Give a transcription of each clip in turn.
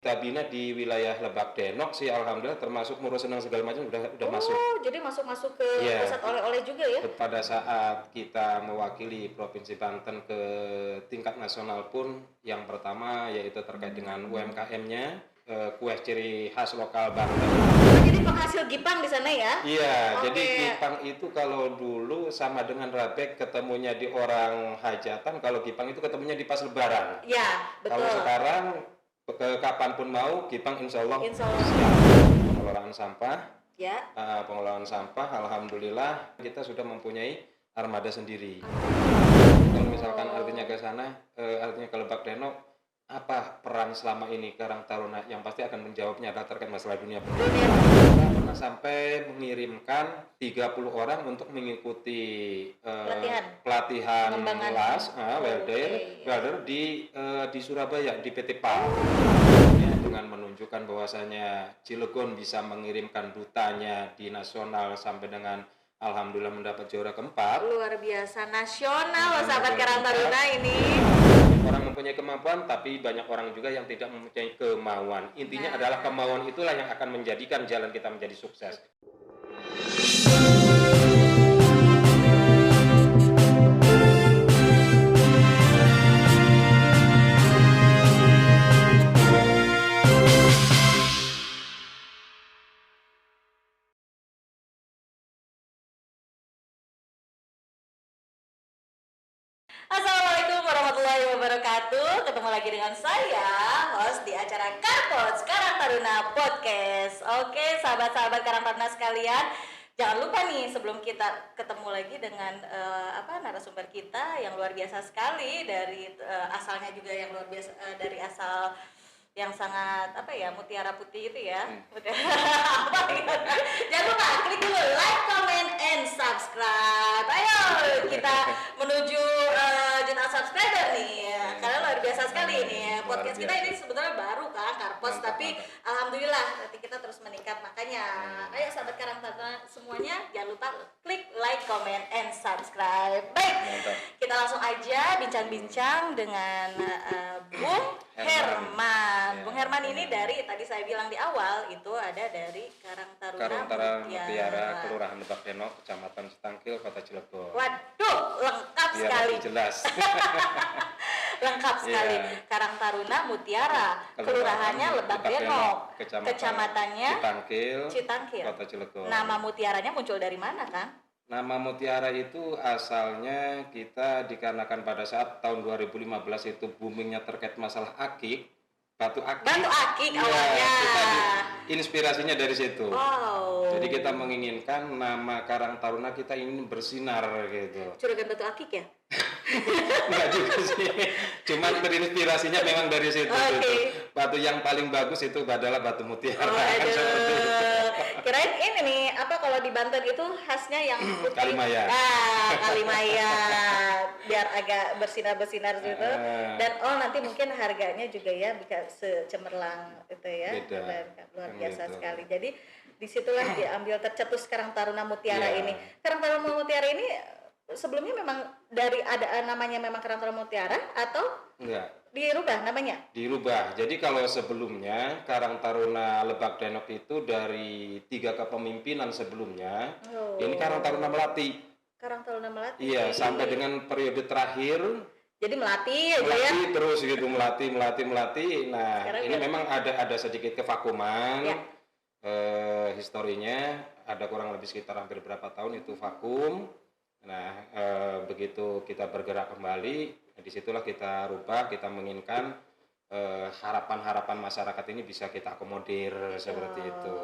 kita bina di wilayah Lebak Denok sih alhamdulillah termasuk Muro Senang segala macam udah masuk. Oh, jadi masuk ke Iya. pusat oleh-oleh juga ya? Pada saat kita mewakili Provinsi Banten ke tingkat nasional pun yang pertama yaitu terkait dengan UMKM-nya, kue ciri khas lokal Banten. Oh, jadi penghasil gipang di sana ya? Iya, Oke. jadi gipang itu kalau dulu sama dengan rabek ketemunya di orang hajatan, kalau gipang itu ketemunya di pas lebaran. Ya, betul. Kalau sekarang kapanpun mau, gipang insya Allah siap. Pengelolaan sampah. Ya. Pengelolaan sampah, alhamdulillah kita sudah mempunyai armada sendiri. Kalau misalkan artinya ke sana, artinya ke Lebak Denok, apa peran selama ini Karang Taruna yang pasti akan menjawabnya adalah terkait masalah dunia pendidikan. Kita pernah sampai mengirimkan 30 orang untuk mengikuti pelatihan las welder di Surabaya di PT PAL. Ya, dengan menunjukkan bahwasanya Cilegon bisa mengirimkan dutanya di nasional sampai dengan alhamdulillah mendapat juara keempat. Luar biasa, nasional loh sahabat Karang Taruna ini. Orang mempunyai kemampuan, tapi banyak orang juga yang tidak mempunyai kemauan. Intinya adalah kemauan itulah yang akan menjadikan jalan kita menjadi sukses. Assalamualaikum warahmatullahi wabarakatuh. Ketemu lagi dengan saya, host di acara Karpods Karang Taruna Podcast. Oke, sahabat-sahabat Karang Taruna sekalian, jangan lupa nih sebelum kita ketemu lagi dengan narasumber kita yang luar biasa sekali dari asalnya juga yang luar biasa, dari asal yang sangat mutiara putih itu ya. Jangan lupa klik dulu like, comment, and subscribe. Ayo kita menuju jutaan subscriber nih ya. Karena luar biasa sekali ini podcast kita ini sebetulnya baru kan Karpos, tapi alhamdulillah nanti kita terus meningkat. Makanya ayo sahabat Karang Taruna semuanya jangan lupa klik like, comment, and subscribe. Baik, kita langsung aja bincang-bincang dengan Bung Herman. Bung Herman ini dari tadi saya bilang di awal itu ada dari Karang Taruna Mutiara, Kelurahan Lebak Denok, Kecamatan Citangkil, Kota Cilegon. Waduh, lengkap sekali. Jelas. Lengkap sekali. Karang Taruna Mutiara, kelurahannya Lebak Denok, kecamatannya Citangkil, Kota Cilegon. Nama mutiaranya muncul dari mana, Kang? Nama mutiara itu asalnya kita dikarenakan pada saat tahun 2015 itu boomingnya terkait masalah akik, batu akik awalnya. Inspirasinya dari situ. Wow. Jadi kita menginginkan nama Karang Taruna kita ini bersinar gitu. Curagan batu akik ya? Enggak juga sih. Cuman terinspirasinya memang dari situ. Okay. Batu yang paling bagus itu adalah batu mutiara. Kirain ini nih, kalau di Banten itu khasnya yang putih. Kalimaya. Kalimaya. Biar agak bersinar-bersinar gitu. Dan nanti mungkin harganya juga ya bisa secemerlang itu ya. Beda. Luar biasa sekali. Jadi disitulah diambil tercetus Karang Taruna Mutiara ini. Karang Taruna Mutiara ini sebelumnya memang ada namanya memang Karang Taruna Mutiara atau enggak? Dirubah namanya? Dirubah. Jadi kalau sebelumnya Karang Taruna Lebak Denok itu dari 3 kepemimpinan sebelumnya, ini Karang Taruna Melati. Karang Taruna Melati. Iya, sampai dengan periode terakhir. Jadi melatih ya? Terus gitu, melatih. Nah, sekarang ini memang ada sedikit kevakuman. Ya. Historinya ada kurang lebih sekitar hampir berapa tahun itu vakum. Nah, begitu kita bergerak kembali, disitulah kita rubah, kita menginginkan harapan-harapan masyarakat ini bisa kita akomodir seperti itu.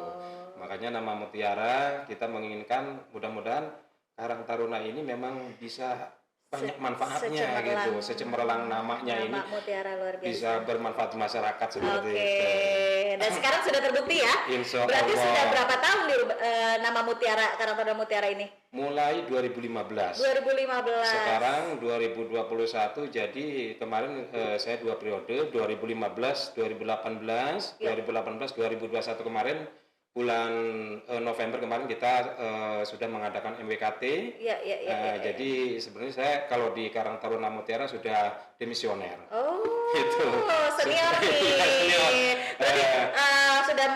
Makanya nama Mutiara kita menginginkan mudah-mudahan Karang Taruna ini memang bisa banyak manfaatnya gitu, secemerlang namanya ini Mutiara luar biasa. Bisa bermanfaat masyarakat seperti itu. Dan sekarang sudah terbukti ya? Insya Allah. Berarti sudah berapa tahun nama Mutiara, Karang Taruna Mutiara ini? Mulai 2015. Sekarang 2021, jadi kemarin saya 2 periode, 2015, 2018, 2021 kemarin bulan November kemarin kita sudah mengadakan MWKT. Jadi sebenarnya saya kalau di Karang Taruna Mutiara sudah demisioner. Itu senior Iya, senior. nih. Berarti Eh, sudah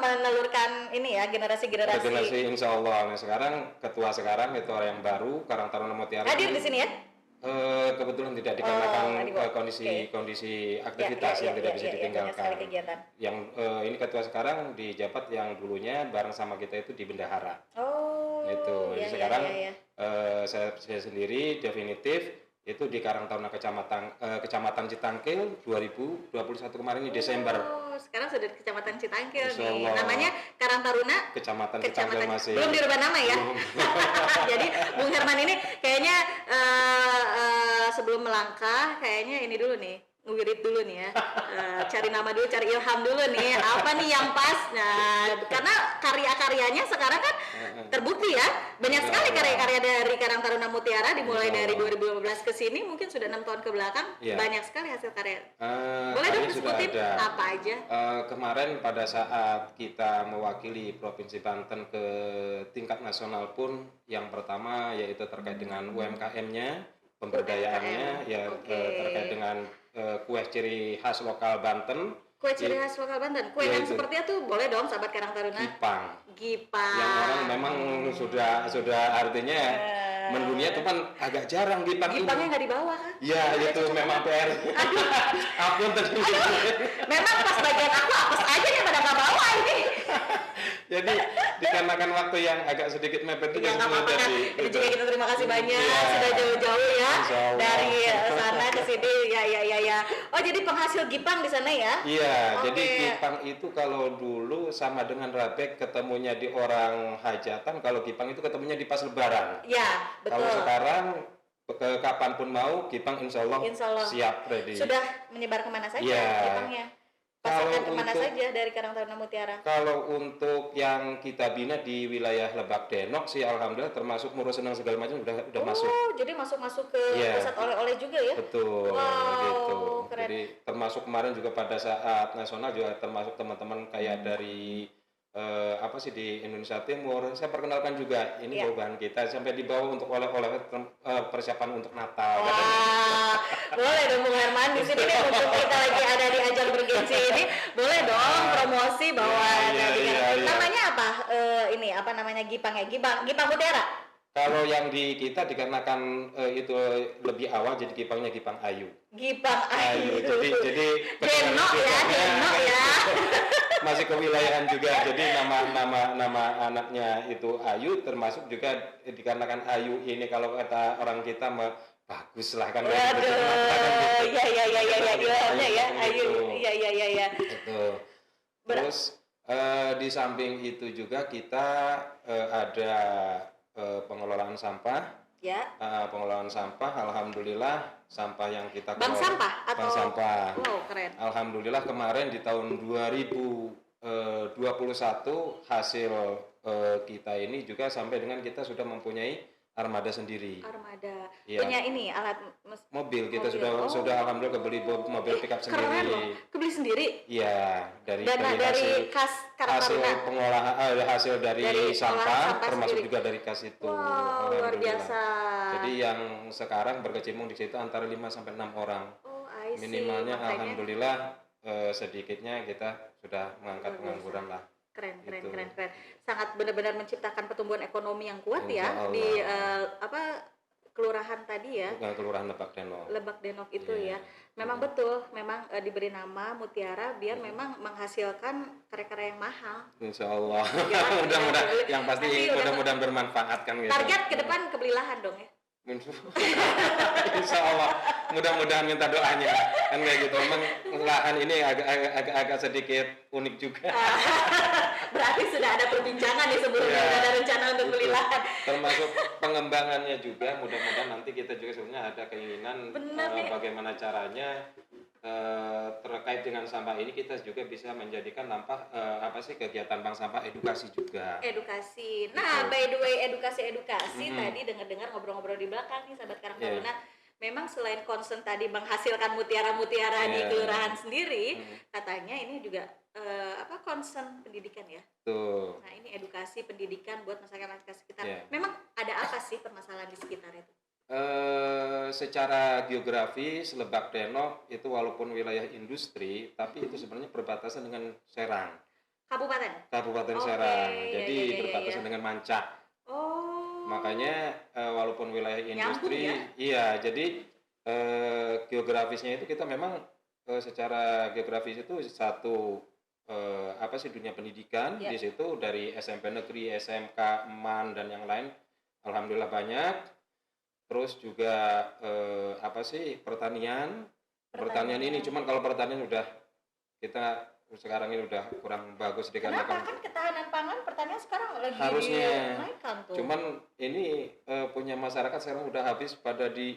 menelurkan ini ya generasi-generasi. Generasi insya Allah. Nah, sekarang ketua sekarang itu orang yang baru Karang Taruna Mutiara Hadir itu, di sini ya? kebetulan tidak dikarenakan Oke. kondisi Ya, aktivitas yang tidak bisa banyak sekali ditinggalkan. kegiatan. Yang ini ketua sekarang dijabat yang dulunya bareng sama kita itu di bendahara. Oh, Itu. ya, Jadi sekarang ya. saya sendiri definitif itu di Karang Taruna Kecamatan Citangkil 2021 kemarin di Desember. Oh, sekarang sudah di Kecamatan Citangkil Insya nih. Allah. Namanya Karang Taruna Kecamatan Citangkil masih. belum dirubah nama ya. Jadi Bung Herman ini kayaknya sebelum melangkah kayaknya ini dulu nih. Ngewirit dulu nih ya, cari nama dulu, cari ilham dulu nih, apa nih yang pas. Nah, karena karya-karyanya sekarang kan terbukti ya, banyak sekali karya-karya dari Karang Taruna Mutiara dimulai dari 2015 ke sini, mungkin sudah 6 tahun ke belakang, banyak sekali hasil karya. Boleh dong sebutin apa aja? Kemarin pada saat kita mewakili Provinsi Banten ke tingkat nasional pun, yang pertama yaitu terkait dengan UMKM-nya, pemberdayaannya, ya terkait dengan kue ciri khas lokal Banten. Kue ciri khas lokal Banten, kue yang seperti itu boleh dong sahabat Karang Taruna. Gipang. Yang orang memang sudah artinya menunya itu kan agak jarang Gipang itu. Gipangnya nggak dibawa kan? Iya itu memang PR. Ampun tadi. Memang pas bagian aku apes aja yang pada nggak bawa ini. Jadi dikarenakan waktu yang agak sedikit mepet itu nggak apa-apa kan. Jadi juga kita terima kasih banyak sudah jauh-jauh ya dari sana ke sini ya. Oh jadi penghasil Gipang di sana ya? Iya, jadi Gipang itu kalau dulu sama dengan Rabek ketemunya di orang hajatan, kalau Gipang itu ketemunya di pas Lebaran. Iya, betul. Kalau sekarang kapanpun mau Gipang insya Allah siap ready. Sudah menyebar kemana saja Gipangnya? Pasakan kemana saja dari Karang Taruna Mutiara? Kalau untuk yang kita bina di wilayah Lebak Denok sih alhamdulillah termasuk Murus Senang segala macam udah masuk. Oh, jadi masuk ke pusat oleh-oleh juga ya? Betul, gitu. Keren. Jadi termasuk kemarin juga pada saat nasional juga termasuk teman-teman kayak dari apa sih di Indonesia Timur. Saya perkenalkan juga ini bahan kita sampai dibawa untuk oleh-oleh persiapan untuk Natal. Wah, boleh dong Bung Herman di sini nih mumpung kita lagi ada di ajang bergensi ini, boleh dong promosi bahwa namanya apa? Ini apa namanya Gipang ya? Gipang Mutiara. Kalau yang di kita dikarenakan itu lebih awal jadi Gipangnya Gipang Ayu. Gipang Ayu. Jadi Denok ya. Masih kewilayahan juga. Jadi nama anaknya itu Ayu termasuk juga dikarenakan Ayu ini kalau kata orang kita bagus lah kan. Waduh. Iya Ayu. Iya. Itu. Terus di samping itu juga kita ada pengelolaan sampah. Ya. Pengelolaan sampah, alhamdulillah sampah yang kita kelola. Bank sampah. Wow, keren. Alhamdulillah kemarin di tahun 2021 hasil kita ini juga sampai dengan kita sudah mempunyai armada sendiri. Armada. Ya. Punya ini alat mobil kita sudah alhamdulillah kebeli mobil pickup sendiri. Keren loh. Kebeli sendiri? Iya, dari hasil pengolahan hasil dari sampah termasuk juga dari kas itu. Wow, luar biasa. Jadi yang sekarang berkecimpung di situ antara 5 sampai 6 orang. Oh, I see. Minimalnya alhamdulillah sedikitnya kita sudah mengangkat pengangguran lah. Keren. Sangat benar-benar menciptakan pertumbuhan ekonomi yang kuat ya di kelurahan tadi ya. Bukan kelurahan Lebak Denok itu ya. Memang betul, memang diberi nama Mutiara biar memang menghasilkan karya-karya yang mahal. Insya Allah. Mudah-mudahan yang pasti mudah-mudahan bermanfaat kan gitu. Target ke depan kebeli lahan dong ya. Insya Allah mudah-mudahan minta doanya kan kayak gitu. Memang lahan ini agak sedikit unik juga. Berarti sudah ada perbincangan nih sebelumnya ada rencana untuk beli lahan. Termasuk pengembangannya juga mudah-mudahan nanti kita juga sebenarnya ada keinginan bagaimana caranya terkait dengan sampah ini kita juga bisa menjadikan kegiatan bank sampah edukasi juga. Edukasi. Nah, by the way edukasi tadi dengar-dengar ngobrol-ngobrol di belakang nih sahabat Karang Taruna. Memang selain concern tadi menghasilkan mutiara-mutiara di kelurahan sendiri, katanya ini juga concern pendidikan ya. Tuh. Nah, ini edukasi pendidikan buat masyarakat sekitar. Memang ada apa sih permasalahan di sekitar itu? Secara geografis Lebak Denok itu walaupun wilayah industri, tapi itu sebenarnya berbatasan dengan Serang, Kabupaten? Kabupaten Oke, Serang. ya ya Jadi ya ya ya. berbatasan dengan Mancak. Oh, Makanya walaupun wilayah nyambung ya? industri, iya. Jadi geografisnya itu kita memang secara geografis itu satu apa sih dunia pendidikan Ya. di situ dari SMP negeri, SMK, MAN dan yang lain, alhamdulillah banyak. Terus juga apa sih pertanian. Pertanian ini Pertanian. cuman kalau pertanian udah kita sekarang ini udah kurang bagus Kenapa? dikarenakan Kan ketahanan pangan pertanian sekarang lagi harusnya. dinaikkan tuh. Cuman ini punya masyarakat sekarang udah habis pada di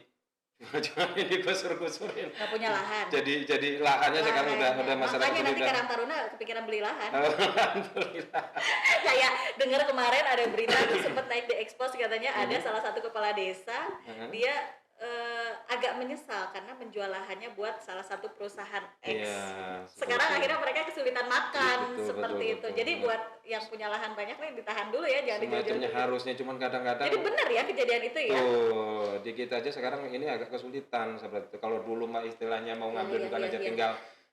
cuma ini digusur-gusurin. Nggak punya lahan. Jadi lahannya sekarang udah Lahannya. masyarakat Makanya nanti udah. Karang Taruna kepikiran beli lahan. Alhamdulillah. Kayak dengar kemarin ada berita tuh sempat naik di Expos katanya ada salah satu kepala desa dia agak menyesal karena menjual lahannya buat salah satu perusahaan X. Iya, Sekarang seperti akhirnya mereka kesulitan makan Betul, seperti betul, itu. betul. Jadi buat yang punya lahan banyak nih ditahan dulu ya, jangan dijual. semacamnya harusnya cuman kadang-kadang Jadi benar ya kejadian itu ya. tuh di kita aja sekarang ini agak kesulitan seperti itu. Kalau dulu mah istilahnya mau ngambil Iya, dukan iya, aja iya.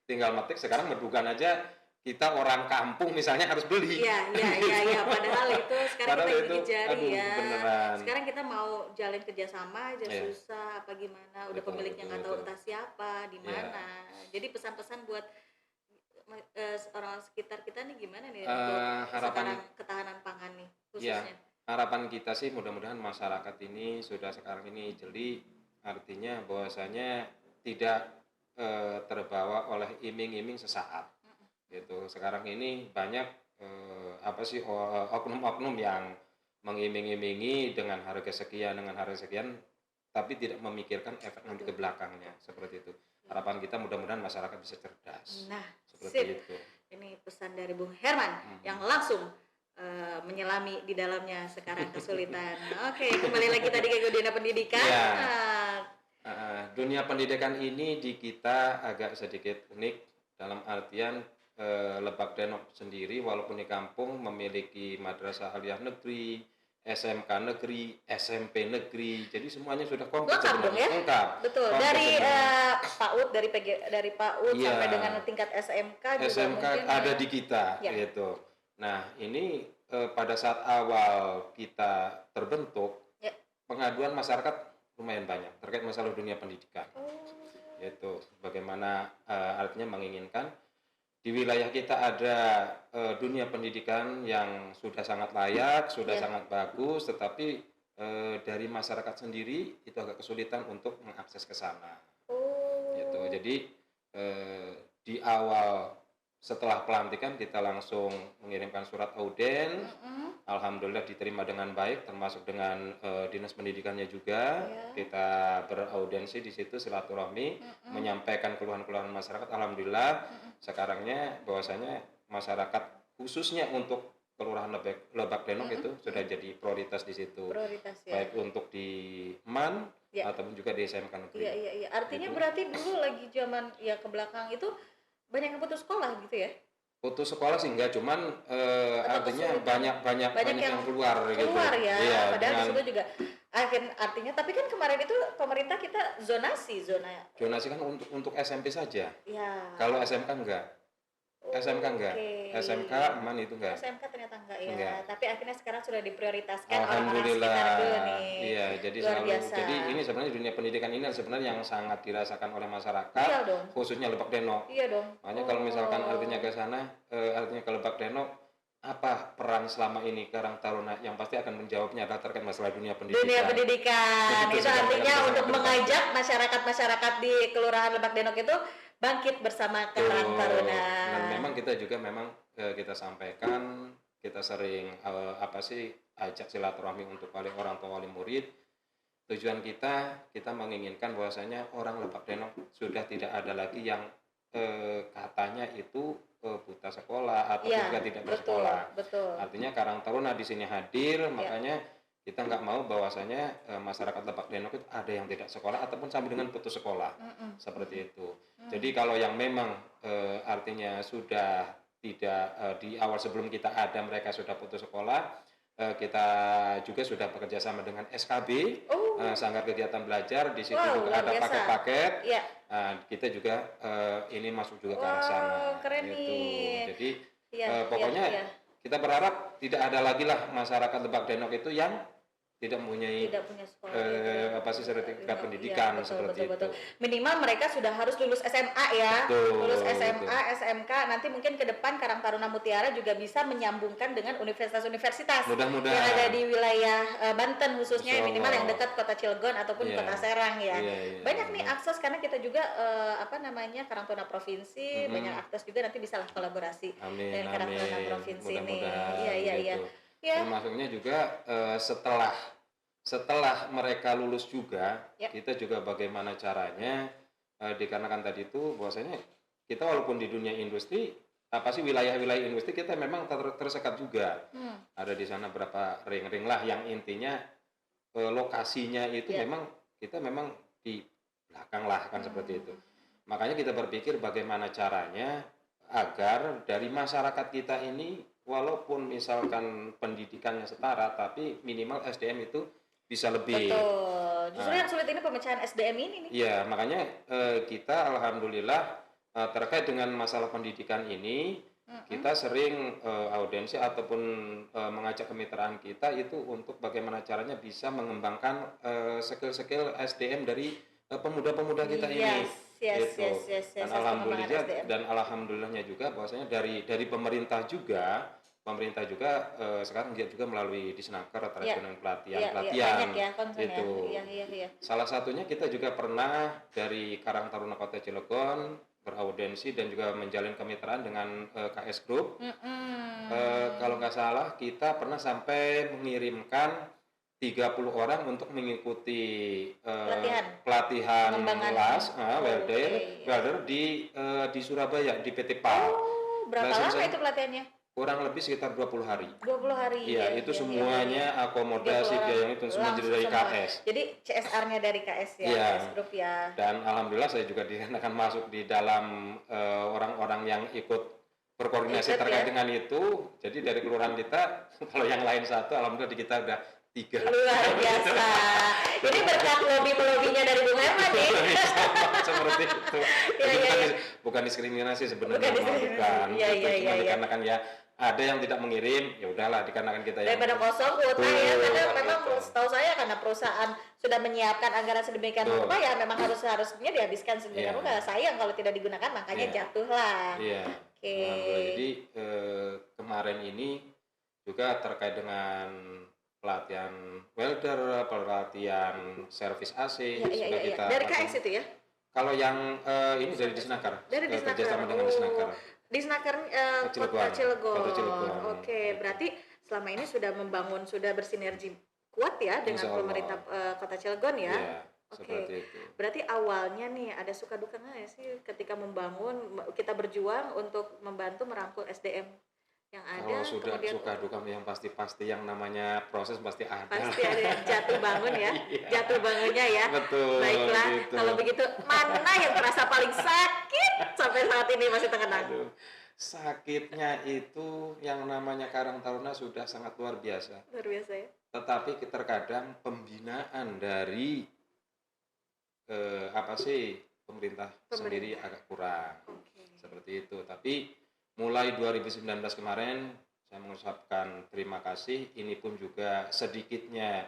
tinggal metik, sekarang mendukan aja kita orang kampung misalnya harus beli. Iya. Padahal itu sekarang Padahal kita itu, gigit jari aduh, ya. beneran. Sekarang kita mau jalin kerjasama aja Iya. susah apa gimana. Udah Betul, pemiliknya betul, nggak tahu betul. entah siapa, di Iya. mana. Jadi pesan-pesan buat orang sekitar kita nih gimana nih Eh, untuk harapan sekarang ketahanan pangan nih ya khususnya. harapan kita sih mudah-mudahan masyarakat ini sudah sekarang ini jeli, artinya bahwasanya tidak terbawa oleh iming-iming sesaat. Gitu. Sekarang ini banyak apa sih oknum-oknum yang mengiming-imingi dengan harga sekian, tapi tidak memikirkan efek nanti ke belakangnya seperti itu. Harapan kita mudah-mudahan masyarakat bisa cerdas Nah, seperti sip. itu. Ini pesan dari Bung Herman yang langsung menyelami di dalamnya sekarang kesulitan. Oke, kembali lagi tadi ke dunia pendidikan. Ya. Nah, Dunia pendidikan ini di kita agak sedikit unik dalam artian Lebak Denok sendiri walaupun di kampung memiliki madrasah aliyah negeri, SMK negeri, SMP negeri, jadi semuanya sudah komplit lengkap dong ya? lengkap. Betul. Komplit Dari sebenarnya. PAUD dari PAUD Iya. sampai dengan tingkat SMK juga SMK mungkin ada ya. di kita Ya. gitu. Nah, ini pada saat awal kita terbentuk, Ya. pengaduan masyarakat lumayan banyak terkait masalah dunia pendidikan. Oh. Yaitu bagaimana artinya menginginkan di wilayah kita ada dunia pendidikan yang sudah sangat layak, sudah Ya. sangat bagus, tetapi dari masyarakat sendiri itu agak kesulitan untuk mengakses ke sana. Oh. Gitu. Jadi di awal setelah pelantikan kita langsung mengirimkan surat auden. Alhamdulillah diterima dengan baik, termasuk dengan dinas pendidikannya juga. Ya. Kita beraudensi di situ silaturahmi, menyampaikan keluhan-keluhan masyarakat. Alhamdulillah sekarangnya bahwasanya masyarakat khususnya untuk Kelurahan Lebak Denok itu sudah jadi prioritas di situ. Prioritas ya. Baik untuk di MAN Ya. ataupun juga di SMK negeri. Iya. Artinya Gitu. berarti dulu lagi zaman ya ke belakang itu banyak yang putus sekolah gitu ya? Putus sekolah sih enggak, cuman artinya kesulitan. banyak yang keluar gitu. Keluar ya, Iya, padahal di dengan situ juga artinya tapi kan kemarin itu pemerintah kita zona zonasi kan untuk SMP saja. ya. Kalau SMK enggak. SMK enggak. Oke. SMK MAN itu enggak. SMK ternyata enggak ya. Enggak. Tapi akhirnya sekarang sudah diprioritaskan orang-orang Alhamdulillah. sekitar dulu nih. Iya, jadi Luar biasa. jadi ini sebenarnya dunia pendidikan ini sebenarnya yang sangat dirasakan oleh masyarakat, Iya dong. khususnya Lebak Denok. Iya dong. Makanya kalau misalkan Oh. artinya ke sana, artinya ke Lebak Denok, apa peran selama ini Karang Taruna yang pasti akan menjawabnya adalah terkait masalah dunia pendidikan. Dunia pendidikan Begitu itu sekali artinya dengan untuk masyarakat mengajak masyarakat di Kelurahan Lebak Denok itu bangkit bersama Karang Betul. Taruna. Dan memang kita juga kita sampaikan, kita sering apa sih ajak silaturahmi untuk orang tua wali murid. Tujuan kita menginginkan bahwasanya orang Lebak Denok sudah tidak ada lagi yang katanya itu buta sekolah atau Iya, juga tidak betul, bersekolah. betul. Artinya Karang Taruna di sini hadir, makanya kita nggak mau bahwasanya masyarakat Lebak Denok itu ada yang tidak sekolah ataupun sampai dengan putus sekolah. Seperti itu. Jadi kalau yang memang artinya sudah tidak di awal sebelum kita ada mereka sudah putus sekolah, kita juga sudah bekerja sama dengan SKB, Oh, Sanggar Kegiatan Belajar. Di situ wow, juga luar ada biasa. paket-paket. Iya. Kita juga ini masuk juga ke arah sana. Wow, keren Gitu. nih. Jadi Iya, iya, pokoknya iya. kita berharap tidak ada lagi lah masyarakat Lebak Denok itu yang tidak mempunyai Tidak punya sekolah, ya, apa sih sertifikat iya, pendidikan betul, seperti betul, betul. itu. Minimal mereka sudah harus lulus SMA ya, Betul, lulus SMA, betul. SMK. Nanti mungkin ke depan Karang Taruna Mutiara juga bisa menyambungkan dengan universitas-universitas yang Mudah-mudahan. ada di wilayah Banten khususnya, Insya minimal yang Allah. dekat Kota Cilegon ataupun Iya. Kota Serang ya. Iya, iya, Banyak nih iya. akses karena kita juga Karang Taruna Provinsi, banyak akses juga, nanti bisa lah kolaborasi Amin, dengan Karang Taruna amin. Provinsi nih. Mudah-mudahan Iya, iya, iya. gitu. Ya. Termasuknya juga setelah mereka lulus juga, Ya. kita juga bagaimana caranya, dikarenakan tadi itu bahwasanya kita walaupun di dunia industri, apa sih wilayah-wilayah industri kita memang tersekat juga. Ada di sana berapa ring-ring lah yang intinya lokasinya itu Ya. kita memang di belakang lah kan seperti itu. Makanya kita berpikir bagaimana caranya agar dari masyarakat kita ini walaupun misalkan pendidikannya setara tapi minimal SDM itu bisa lebih. Betul. Justru yang sulit ini pemecahan SDM ini nih. Iya, makanya kita alhamdulillah terkait dengan masalah pendidikan ini kita sering audiensi ataupun mengajak kemitraan kita itu untuk bagaimana caranya bisa mengembangkan skill-skill SDM dari pemuda-pemuda kita ini. Yes, Gitu. Dan pengembangan SDM. alhamdulillahnya juga bahwasanya dari pemerintah juga sekarang dia juga melalui Disnaker terkait dengan pelatihan Banyak ya konsennya. itu. Iya. Salah satunya kita juga pernah dari Karang Taruna Kota Cilegon beraudiensi dan juga menjalin kemitraan dengan KS Group. Kalau nggak salah kita pernah sampai mengirimkan 30 orang untuk mengikuti pelatihan kelas welder di Surabaya di PT PAL. Oh, berapa lama itu pelatihannya? Kurang lebih sekitar 20 hari. 20 hari. Iya, itu semuanya akomodasi biaya itu semua jadi dari KS. Jadi CSR-nya dari KS ya, Iya. KS Group ya. Dan alhamdulillah saya juga akan masuk di dalam orang-orang yang ikut berkoordinasi terkait dengan itu. Jadi dari kelurahan kita, kalau yang lain satu, alhamdulillah di kita udah 3. Luar biasa. Ini berkat lobby-melobinya dari Bung Herman nih. Seperti itu. Bukan diskriminasi sebenarnya, bukan. Cuma dikarenakan ya ada yang tidak mengirim, ya udahlah dikarenakan kita yang daripada kosong kuota ya, karena memang setahu saya karena perusahaan sudah menyiapkan anggaran sedemikian rupa ya memang harusnya dihabiskan sedemikian rupa. Sayang kalau tidak digunakan, makanya jatuh lah. Iya. Jadi kemarin ini juga terkait dengan pelatihan welder, pelatihan servis AC sudah kita dari KS itu ya. Kalau yang ini dari Disnaker. Dari Disnaker. Kerjasama dengan Disnaker. Disnaker Kota Cilegon. Oke, berarti selama ini sudah bersinergi kuat ya dengan pemerintah Kota Cilegon ya. Iya, Oke. Berarti awalnya nih ada suka duka nggak sih ketika membangun, kita berjuang untuk membantu merangkul SDM yang ada. Kalau sudah suka duka yang pasti yang namanya proses pasti ada. Pasti ada jatuh bangun ya. Jatuh bangunnya ya. Betul. Baiklah, gitu. kalau begitu mana yang terasa paling sakit sampai saat ini masih terkenang? Sakitnya itu yang namanya Karang Taruna sudah sangat luar biasa. Luar biasa ya. Tetapi terkadang pembinaan dari pemerintah sendiri agak kurang. Seperti itu. Tapi mulai 2019 kemarin saya mengucapkan terima kasih. Ini pun juga sedikitnya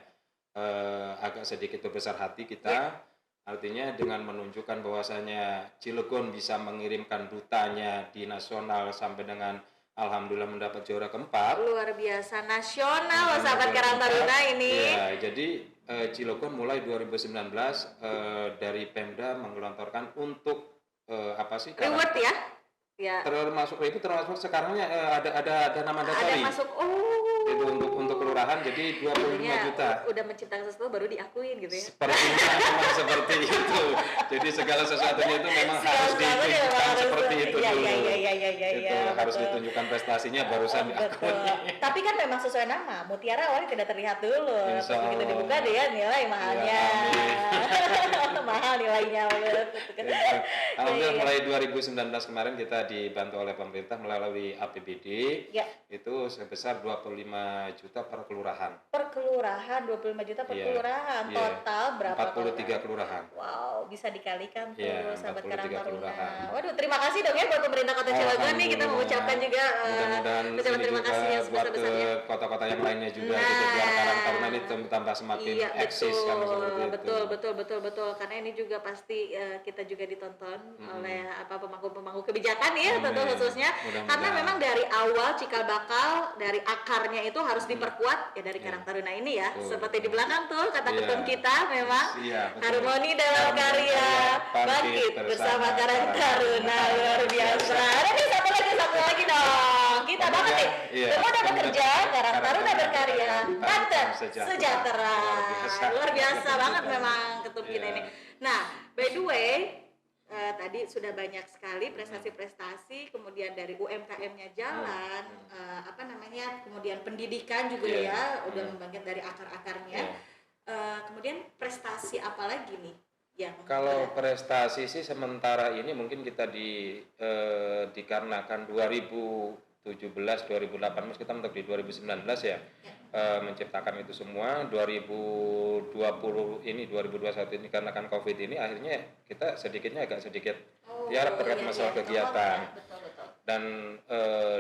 agak sedikit berbesar hati kita. Artinya dengan menunjukkan bahwasanya Cilegon bisa mengirimkan dutanya di nasional sampai dengan alhamdulillah mendapat juara keempat. Luar biasa, nasional loh sahabat Karang Taruna ini. Ya, jadi Cilegon mulai 2019 dari Pemda menggelontorkan untuk reward ya? Ya. Termasuk sekarangnya ada nama datori. Ada masuk itu untuk kelurahan jadi 25 juta. Udah menciptakan sesuatu baru diakuin gitu ya. Sepertinya memang seperti itu. Jadi segala sesuatunya itu memang harus ditunjukkan seperti itu dulu. Iya. Harus ditunjukkan prestasinya barusan diakui. Tapi kan memang sesuai nama. Mutiara awalnya tidak terlihat dulu. Begitu dibuka dia nilai mahalnya. Mahal nilainya. Alhamdulillah mulai 2019 kemarin kita dibantu oleh pemerintah melalui APBD itu sebesar 25 juta per kelurahan. Per kelurahan 25 juta per Iya, kelurahan. iya. Total berapa 43 kelurahan. Wow, bisa dikalikan tuh Iya, sahabat 43 Karang Taruna. kelurahan. Waduh, terima kasih dong ya buat pemerintah Kota Cilegon nih, kita Alhamdulillah. mengucapkan juga Mudah-mudahan ucapan ini terima juga kasih yang buat ke sebesar-besarnya. kota-kota yang lainnya juga Nah, gitu, biar Karang Taruna ini tambah semakin Iya, eksis kan seperti itu. betul. Karena ini juga pasti kita juga ditonton oleh pemangku-pemangku kebijakan ya, tentu Amin. khususnya. Mudah-mudahan. Karena memang dari awal cikal bakal dari akarnya itu harus diperkuat ya dari Karang Taruna ini ya. Betul, Seperti di betul. belakang tuh kata Iya. ketum kita memang Iya, betul. harmoni dalam Harmoni karya, bangkit bangkit bersama bersama Karang Taruna, luar biasa. Ada nih satu lagi dong. Kita banget nih. Iya. Pemuda bekerja, Karang Taruna berkarya, Banten Sejahtera. sejahtera. Luar biasa banget Betul. memang ketum kita Iya. ini. Nah, by the way, tadi sudah banyak sekali prestasi-prestasi, kemudian dari UMKM-nya jalan, kemudian pendidikan juga Iya. ya, udah membangkit dari akar-akarnya. Iya. Kemudian prestasi apa lagi nih yang Kalau prestasi sih sementara ini mungkin kita dikarenakan 2017, 2018 kita mentok di 2019 ya, menciptakan itu semua. 2020 ini 2021 ini karena kan COVID ini akhirnya kita agak sedikit terkait masalah kegiatan. Betul. Dan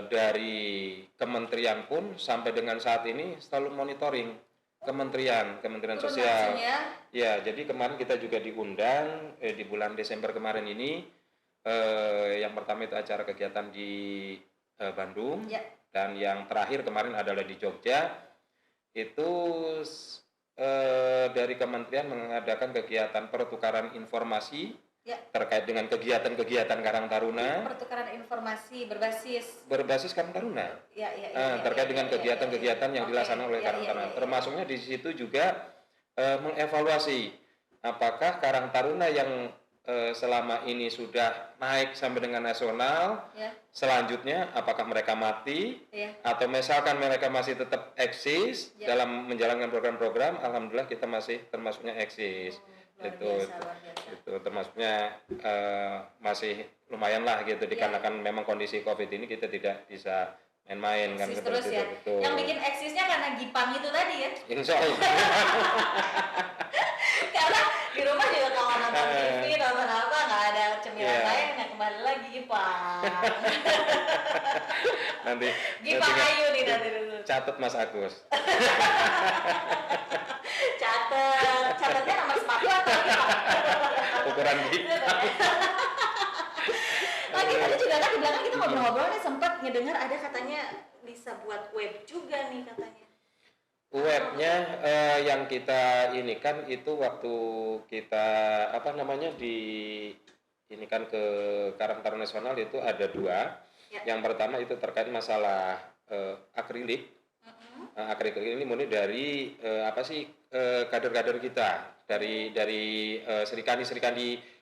dari kementerian pun sampai dengan saat ini selalu monitoring Kementerian Turun Sosial. langsung ya. Ya, jadi kemarin kita juga diundang di bulan Desember kemarin ini. Yang pertama itu acara kegiatan di Bandung, Ya. dan yang terakhir kemarin adalah di Jogja. Itu dari kementerian mengadakan kegiatan pertukaran informasi Ya. terkait dengan kegiatan-kegiatan Karang Taruna Pertukaran informasi berbasis Karang Taruna. ya, Terkait dengan kegiatan-kegiatan yang dilaksanakan oleh Karang Taruna. Termasuknya di situ juga mengevaluasi apakah Karang Taruna yang selama ini sudah naik sampai dengan nasional, ya. selanjutnya apakah mereka mati atau misalkan mereka masih tetap eksis dalam menjalankan program-program. Alhamdulillah kita masih termasuknya eksis. Luar itu biasa. itu termasuknya masih lumayan lah gitu, dikarenakan memang kondisi COVID ini kita tidak bisa main-main kan Eksis seperti terus itu. ya. Betul. Yang bikin eksisnya karena Gipang itu tadi ya. Insya Allah. Karena di rumah juga kalau nonton TV, nonton apa nggak ada cemilan Iya. lain, yang kembali lagi Gipang. nanti Gipang nanti Ayu nih nanti dulu. catat Mas Agus. Catatnya nomor sepatu atau Gipang? Ukuran gitu. Lagi tadi juga kan di belakang kita ngobrol-ngobrol nih, sempat ngedengar ada katanya bisa buat web juga nih katanya. Webnya yang kita ini kan itu waktu kita ini kan ke Karang Taruna Nasional itu ada dua. Ya. Yang pertama itu terkait masalah akrilik. Akrilik ini murni dari kader-kader kita dari Serikandi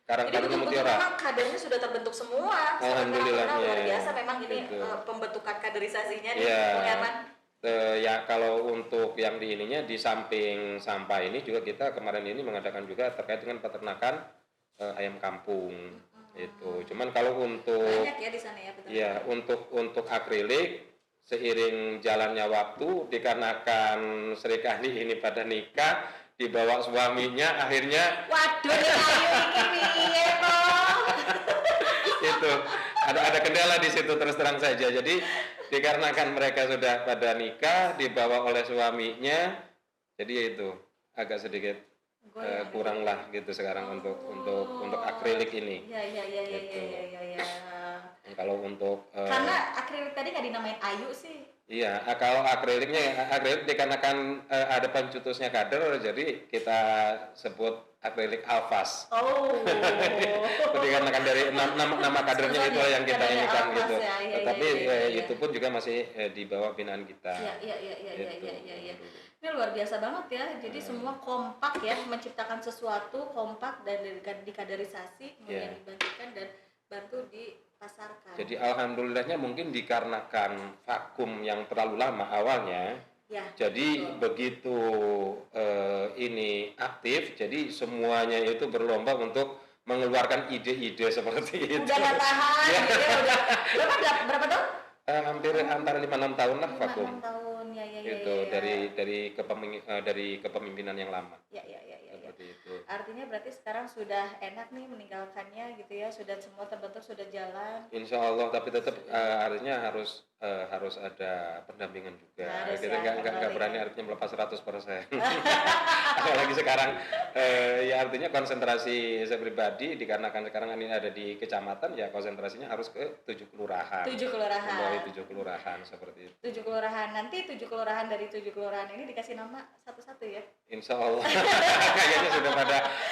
Karang Jadi Taruna betul-betul Mutiara. memang kadernya sudah terbentuk semua. Alhamdulillah, Luar ya. biasa memang ini Gitu. pembentukan kaderisasinya nih, Iya. Bung Herman. Ya kalau untuk yang di ininya di samping sampah ini juga kita kemarin ini mengadakan juga terkait dengan peternakan ayam kampung itu. Cuman kalau untuk Banyak ya di sana ya, betul. ya untuk akrilik seiring jalannya waktu dikarenakan Sri Kandi ini pada nikah dibawa suaminya akhirnya Waduh, ayo iki piye kok? itu ada kendala di situ terus terang saja. Jadi dikarenakan mereka sudah pada nikah dibawa oleh suaminya, jadi itu agak sedikit kurang lah gitu sekarang untuk akrilik ini. Iya. Kalau untuk Karena akrilik tadi nggak dinamain Ayu sih. iya, kalau akrilik dikarenakan ada pencetusnya kader, jadi kita sebut akrilik alfas. Oh. Dikarenakan dari nama kadernya itu yang kita Kadernya inikan Alfas gitu. ya, iya, Tetapi iya. itu pun juga masih di bawah binaan kita. Iya. Gitu. Ini luar biasa banget ya. Jadi semua kompak ya, menciptakan sesuatu kompak dan dikaderisasi, kemudian dibagikan dan bantu dipasarkan. Jadi alhamdulillahnya mungkin dikarenakan vakum yang terlalu lama awalnya. Ya, Jadi begitu ini aktif, jadi semuanya itu berlomba untuk mengeluarkan ide-ide seperti itu. udah nggak tahan, gitu ya, udah berapa tahun? Hampir antara 5-6 tahun lah 5-6 vakum. tahun, ya. Itu dari kepemimpinan yang lama. Ya. Seperti itu. Artinya berarti sekarang sudah enak nih meninggalkannya gitu ya, sudah semua terbentuk, sudah jalan. Insya Allah, tapi tetap artinya harus ada pendampingan juga. Harus Kita ya, nggak kembali berani ya. artinya melepas 100%. Apalagi sekarang ya artinya konsentrasi saya pribadi dikarenakan sekarang ini ada di kecamatan, ya konsentrasinya harus ke 7 kelurahan. 7 kelurahan. Membawahi 7 kelurahan seperti itu. 7 kelurahan. Nanti 7 kelurahan dari 7 kelurahan ini dikasih nama satu-satu ya. Insya Allah. Kayaknya sudah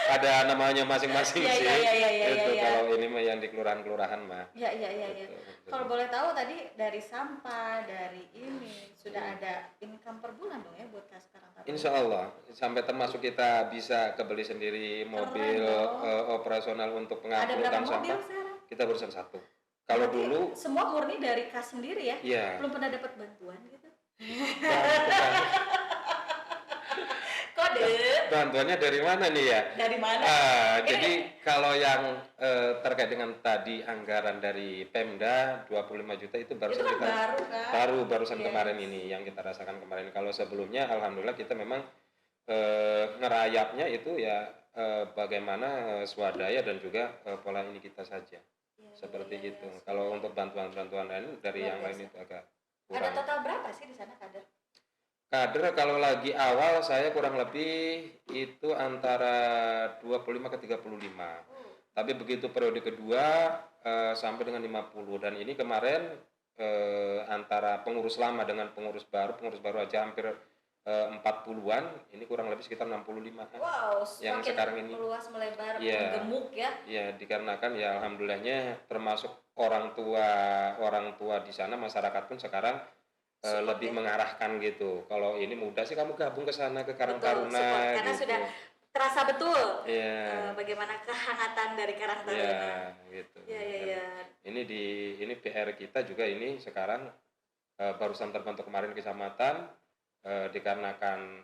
pada namanya masing-masing Iya, sih. iya. Itu kalau ini mah yang di kelurahan-kelurahan mah. Iya. Gitu. Kalau boleh tahu tadi dari sampah, dari ini sudah ada income per bulan dong ya buat Kak sekarang? Insya Allah, sampai termasuk kita bisa kebeli sendiri mobil operasional untuk Ada pengangkutan berapa mobil sampah. sekarang? Kita barusan 1. Kalau Berarti dulu semua murni dari Kak sendiri ya? ya Belum pernah dapat bantuan gitu? bantuannya dari mana nih ya? Dari mana? Jadi kalau yang terkait dengan tadi anggaran dari Pemda 25 juta itu barusan Itu kan kita baru kan? barusan Yes. kemarin ini yang kita rasakan kemarin. Kalau sebelumnya alhamdulillah kita memang ngerayapnya itu ya bagaimana swadaya dan juga pola ini kita saja. Seperti itu. Kalau untuk bantuan-bantuan lain dari Luar yang lain biasa. itu agak Ada kurang. total berapa sih di sana kader? Kader kalau lagi awal saya kurang lebih itu antara 25 ke 35. Tapi begitu periode kedua sampai dengan 50, dan ini kemarin antara pengurus lama dengan pengurus baru aja hampir 40-an, ini kurang lebih sekitar 65. Wow, Yang semakin sekarang ini. meluas, melebar, Iya. gemuk ya. Ya, dikarenakan ya alhamdulillahnya termasuk orang tua di sana, masyarakat pun sekarang Support lebih ya. mengarahkan gitu. Kalau ini mudah sih kamu gabung ke sana ke Karang Betul, Taruna support. Karena gitu. sudah terasa betul Iya. bagaimana kehangatan dari Karang Taruna. Iya, gitu. Iya. Ini PR kita juga ini sekarang barusan terbentuk kemarin kecamatan dikarenakan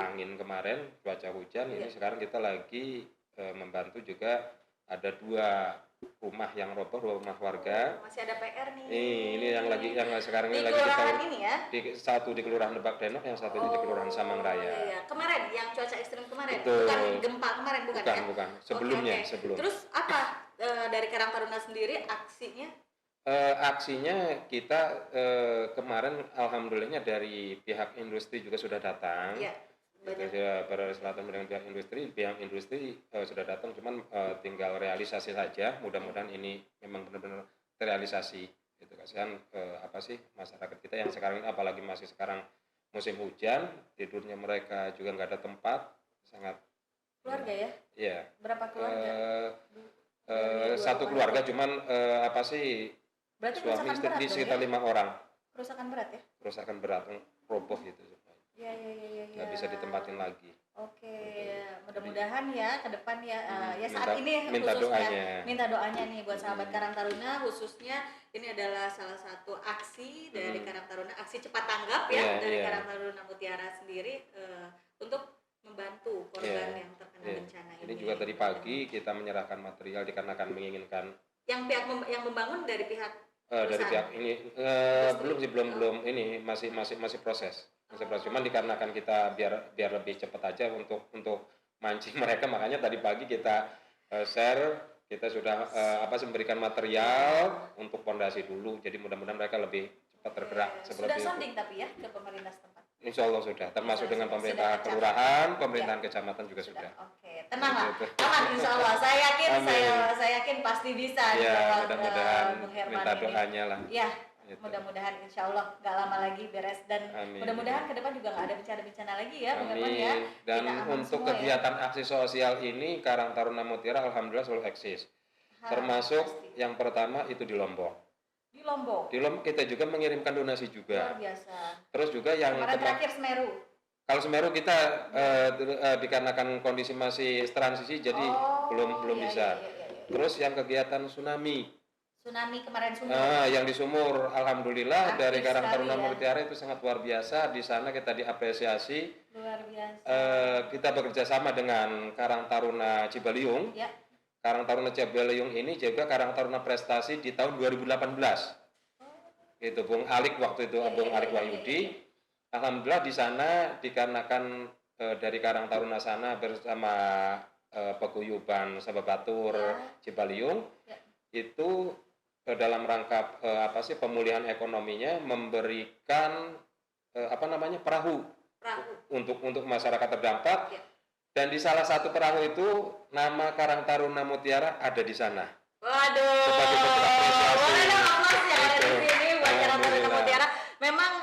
angin kemarin, cuaca hujan, ini sekarang kita lagi membantu juga ada 2 rumah yang roboh, rumah warga. Masih ada PR nih. Ini yang sekarang di ini lagi kelurahan ini ya. satu di Kelurahan Lebak Denok, yang satu di Kelurahan Samang Raya. Iya. Kemarin yang cuaca ekstrim kemarin, Betul. bukan gempa kemarin bukan ya? Bukan. Sebelumnya, Oke. sebelum. Terus apa dari Karang Taruna sendiri aksinya? Aksinya kita kemarin alhamdulillahnya dari pihak industri juga sudah datang. Iya. Banyak. Berselatan dengan pihak industri sudah datang, cuman tinggal realisasi saja. Mudah-mudahan ini memang benar-benar terrealisasi. Gitu kasihan apa sih masyarakat kita yang sekarang ini, apalagi masih sekarang musim hujan, tidurnya mereka juga nggak ada tempat, sangat. Keluarga ya? Iya. Berapa keluarga? Satu keluarga, cuman apa sih? Berarti Suami kerusakan istri berat dong sekitar ya? 5 orang. Kerusakan berat ya? Kerusakan berat, roboh gitu. Iya. Nggak bisa ditempatin lagi. Oke, mudah-mudahan ya ke depan ya, ya Minta- saat ini minta khususnya doanya. minta doanya nih buat sahabat Karang Taruna, khususnya ini adalah salah satu aksi dari Karang Taruna, aksi cepat tanggap ya Iya, dari iya. Karang Taruna Mutiara sendiri untuk membantu korban yang terkena Iya. bencana ini. Ini juga tadi pagi kita menyerahkan material dikarenakan menginginkan Yang yang membangun dari pihak dari perusahaan. pihak ini belum ini masih proses. Cuman dikarenakan kita biar lebih cepat aja untuk mancing mereka, makanya tadi pagi kita share, kita sudah memberikan material untuk pondasi dulu, jadi mudah-mudahan mereka lebih cepat tergerak Sudah seperti itu. sounding tapi ya ke pemerintah setempat. Insya Allah sudah, termasuk dengan Sudah pemerintah tercapai. kelurahan, pemerintahan kecamatan juga sudah. Oke, tenang lah, Gitu. aman insya Allah. Saya yakin, Amin. saya yakin pasti bisa Ya, dijawab, mudah-mudahan Bung Herman minta ini. doanya lah. Ya, Gitu. mudah-mudahan insya Allah nggak lama lagi beres, dan Amin. mudah-mudahan ke depan juga nggak ada bencana-bencana lagi ya, Bung Herman Amin. ya. Dan Kita aman untuk semua ya. kegiatan aksi sosial ini Karang Taruna Mutiara alhamdulillah selalu eksis. Termasuk pasti. yang pertama itu di Lombok. Di Lombok, Di Lombok kita juga mengirimkan donasi luar juga. biasa. Terus juga yang Kemarin terakhir Semeru. kalau Semeru kita dikarenakan kondisi masih transisi jadi belum iya, bisa. iya. Terus yang kegiatan tsunami. Tsunami kemarin Sumur. Yang di Sumur, alhamdulillah Aktif dari Karang sekali Taruna ya. Mutiara itu sangat luar biasa. Di sana kita diapresiasi. Luar biasa. Kita bekerja sama dengan Karang Taruna Cibaliung. Ya. Karang Taruna Cibaliung ini juga Karang Taruna prestasi di tahun 2018. Itu Bung Alik waktu itu, Bung Alik Wahyudi. alhamdulillah di sana dikarenakan dari Karang Taruna sana bersama paguyuban Sababatur Ya. Cipaliung Ya. itu dalam rangka apa sih pemulihan ekonominya memberikan perahu untuk masyarakat terdampak. Ya. Dan di salah satu perahu itu nama Karang Taruna Mutiara ada di sana. Waduh, Sebagai bentuk apresiasi. boleh dong aplaus yang ada di Gitu. sini buat Karang Taruna Alhamdulillah. Mutiara. Memang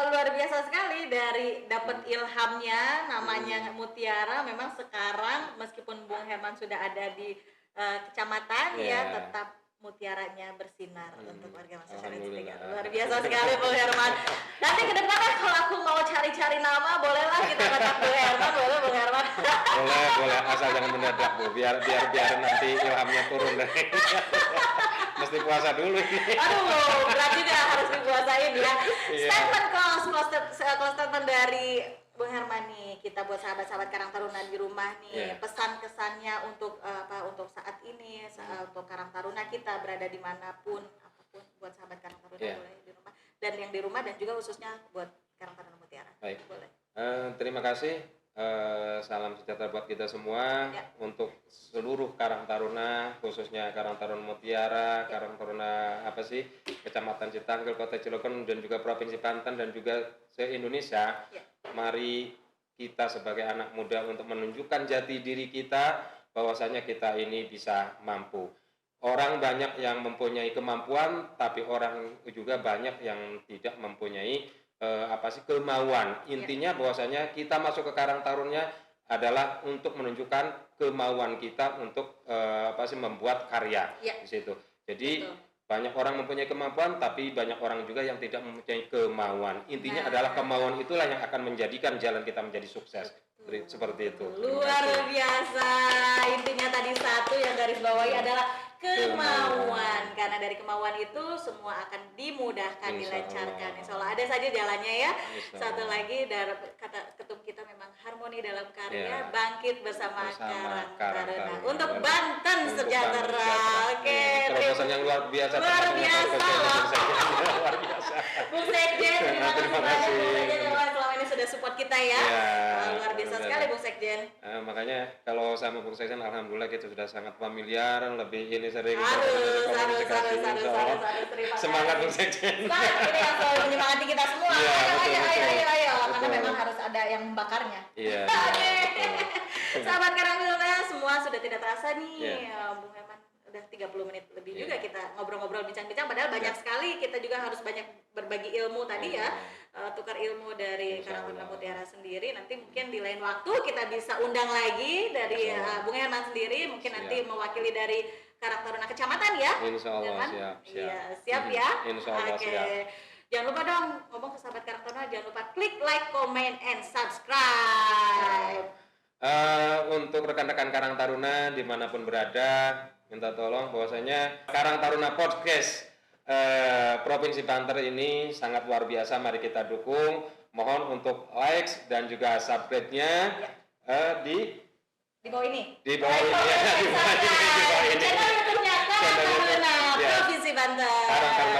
luar biasa sekali dari dapat ilhamnya namanya Mutiara. Memang sekarang meskipun Bung Herman sudah ada di kecamatan ya Iya. tetap mutiaranya bersinar untuk warga masyarakat Alhamdulillah. sekitar. Luar biasa sekali Bung Herman. Nanti ke depan kalau aku mau cari-cari nama bolehlah kita kontak Bung Herman, boleh Bung Herman. Boleh asal jangan mendadak Bu, biar nanti ilhamnya turun dari mesti puasa dulu ini. Aduh, berat juga harus dipuasain ya. Iya. Close statement dari Bung Herman nih, kita buat sahabat-sahabat Karang Taruna di rumah nih, Iya. pesan kesannya untuk untuk saat ini, untuk Karang Taruna kita berada dimanapun, apapun buat sahabat Karang Taruna Iya. boleh di rumah dan yang di rumah dan juga khususnya buat Karang Taruna Mutiara. Baik. Boleh. Terima kasih. Salam sejahtera buat kita semua. Ya. Untuk seluruh Karang Taruna, khususnya Karang Taruna Mutiara, Karang Taruna Kecamatan Citanggel, Kota Cilegon, dan juga Provinsi Banten dan juga se-Indonesia. Ya. Mari kita sebagai anak muda untuk menunjukkan jati diri kita bahwasanya kita ini bisa mampu. Orang banyak yang mempunyai kemampuan, tapi orang juga banyak yang tidak mempunyai kemauan. Intinya bahwasanya kita masuk ke Karang Taruna adalah untuk menunjukkan kemauan kita untuk membuat karya Ya. di situ. Jadi Betul. banyak orang mempunyai kemampuan, tapi banyak orang juga yang tidak mempunyai kemauan. Intinya Nah. adalah kemauan itulah yang akan menjadikan jalan kita menjadi sukses. Seperti itu. Luar biasa. Intinya tadi satu yang garis bawahi adalah kemauan. Karena dari kemauan itu semua akan dimudahkan, Insya dilancarkan. Allah. Insya Allah ada saja jalannya ya. Insya Satu Allah. lagi dari kata ketum kita memang harmoni dalam karya, Ya. bangkit bersama Bersama Karang Karang Taruna. Taruna. Untuk Dan Banten untuk sejahtera. Banten sejahtera. Oke. Terobosan yang luar biasa. Luar tepatnya biasa terobosan loh. yang luar biasa. Bung Sekjen, terima kasih Terima banyak kasih. Bung Sekjen yang selama ini sudah support kita ya. Ya, Luar biasa luar sekali biasa. Bung Sekjen. Makanya kalau sama Bung Sekjen alhamdulillah kita sudah sangat familiar, lebih ini sering Harus, komunikasi. Insya Allah. terima Semangat kasih. Bung Sekjen. Semangat, ini yang selalu menyemangati kita semua. Iya, Ayo, betul, ayo, betul. karena Betul. memang harus ada yang membakarnya. Iya. Oke. betul. Sahabat Karang Taruna semua sudah tidak terasa nih, Iya. Bung Herman udah 30 menit lebih Iya. juga kita ngobrol-ngobrol bincang-bincang padahal banyak Iya. sekali kita juga harus banyak berbagi ilmu tadi ya. Tukar ilmu dari Insya Karang Taruna Allah. Mutiara sendiri. Nanti mungkin di lain waktu kita bisa undang lagi dari Insya Allah. Bung Herman sendiri mungkin nanti Siap. mewakili dari Karang Taruna Kecamatan ya. Insya Allah Herman? siap. Iya, siap ya. Insya Allah Oke. siap. Jangan lupa dong ngomong ke sahabat Karang Taruna, jangan lupa klik like, comment, and subscribe. Untuk rekan-rekan Karang Taruna dimanapun berada, minta tolong bahwasanya Karang Taruna Podcast Provinsi Banten ini sangat luar biasa. Mari kita dukung. Mohon untuk likes dan juga subscribe-nya di Di bawah ini. Di bawah ini, Like, ya, comment, di bawah ini, subscribe. di bawah ini. Channel YouTube-nya Karang Channel YouTube, Taruna ya. Provinsi Banten. Karang Taruna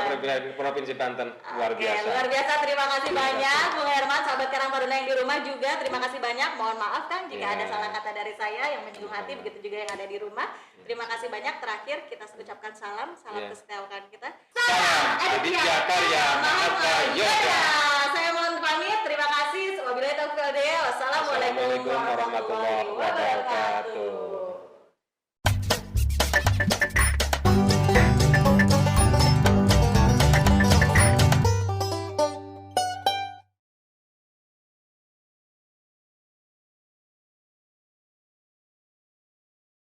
Provinsi Banten. Luar Oke, biasa. luar biasa. Terima kasih banyak Bung Herman, sahabat Karang Taruna yang di rumah juga. Terima kasih banyak. Mohon maaf Kang jika Ya. ada salah kata dari saya yang menyinggung hati, begitu juga yang ada di rumah. Terima kasih banyak. Terakhir kita ucapkan salam Ya. kesetiaan kita. Salam Aditya Karya Mahaka Yoga. Saya mohon pamit. Terima kasih. Wabillahi taufiq wal hidayah. Wassalamualaikum Assalamualaikum warahmatullahi wabarakatuh.